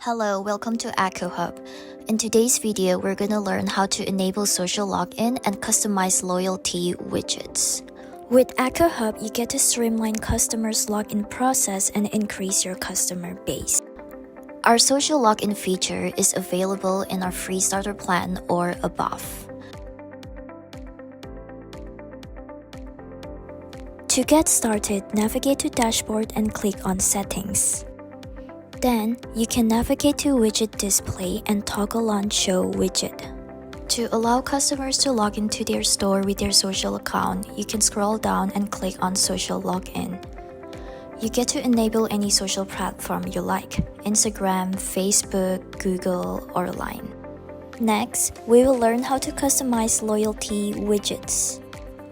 Hello, welcome to Akohub. In today's video, we're going to learn how to enable social login and customize loyalty widgets. With Akohub, you get to streamline customers' login process and increase your customer base. Our social login feature is available in our free starter plan or above. To get started, navigate to Dashboard and click on Settings. Then, you can navigate to Widget Display and toggle on Show Widget. To allow customers to log into their store with their social account, you can scroll down and click on Social Login. You get to enable any social platform you like: Instagram, Facebook, Google, or Line. Next, we will learn how to customize loyalty widgets.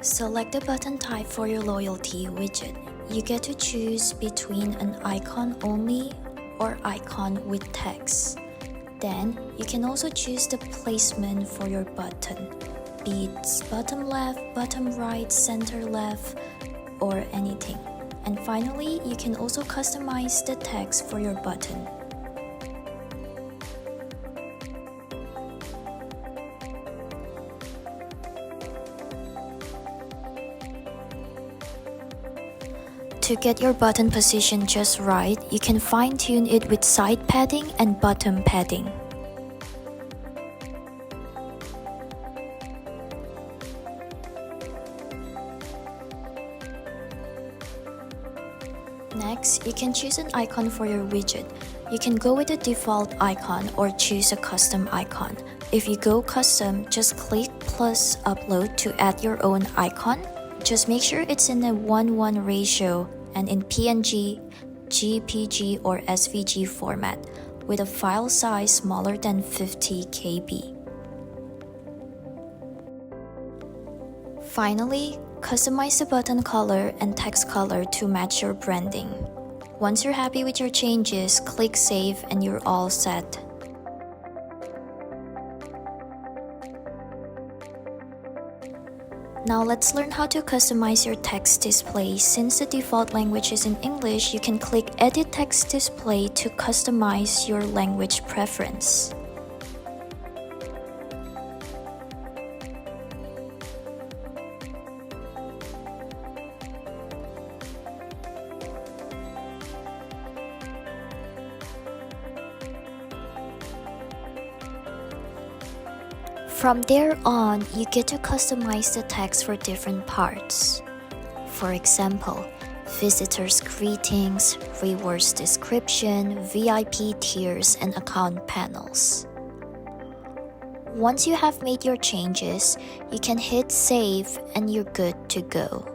Select the button type for your loyalty widget. You get to choose between an icon only or icon with text. Then, you can also choose the placement for your button, be it bottom left, bottom right, center left, or anything. And finally, you can also customize the text for your button. To get your button position just right, you can fine-tune it with side padding and bottom padding. Next, you can choose an icon for your widget. You can go with the default icon or choose a custom icon. If you go custom, just click plus upload to add your own icon. Just make sure it's in a 1:1 ratio and in PNG, JPG, or SVG format with a file size smaller than 50 KB. Finally, customize the button color and text color to match your branding. Once you're happy with your changes, click Save and you're all set. Now let's learn how to customize your text display. Since the default language is in English, you can click Edit Text Display to customize your language preference. From there on, you get to customize the text for different parts. For example, visitors' greetings, rewards description, VIP tiers, and account panels. Once you have made your changes, you can hit Save and you're good to go.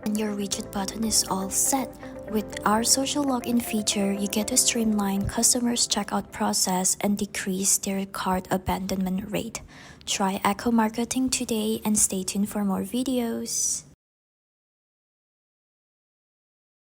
And your widget button is all set. With our social login feature, you get to streamline customers' checkout process and decrease their cart abandonment rate. Try Echo Marketing today and stay tuned for more videos.